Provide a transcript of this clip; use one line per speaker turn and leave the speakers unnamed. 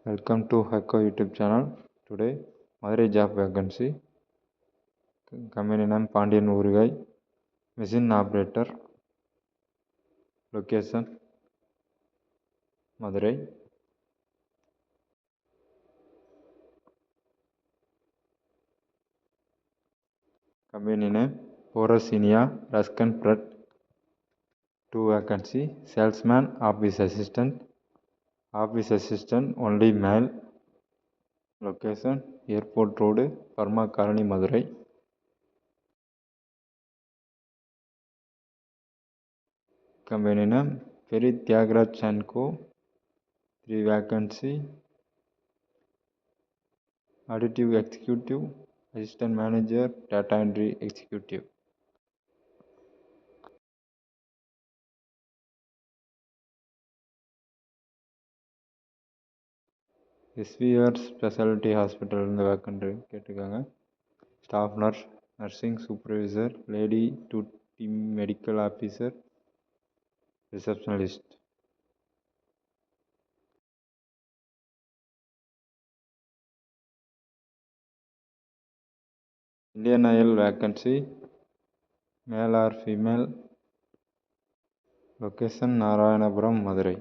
Welcome to Hacko YouTube channel. Today, Madurai job vacancy. Company name Pandian Urugai. Machine operator. Location Madurai. Company name Porosinia Ruskin Pratt. 2 vacancy. Salesman, office assistant. Office assistant only male. Location Airport Road, Parma Colony, Madurai. Company name Peri Tyagraj & Co. 3 vacancy. Additive executive, assistant manager, data entry executive. SVR speciality hospital இருந்து vacant கேட்டிருக்காங்க. Staff nurse, nursing supervisor, lady to team medical officer, receptionist. Indian oil vacancy, male or female. Location Narayanapuram, Madurai.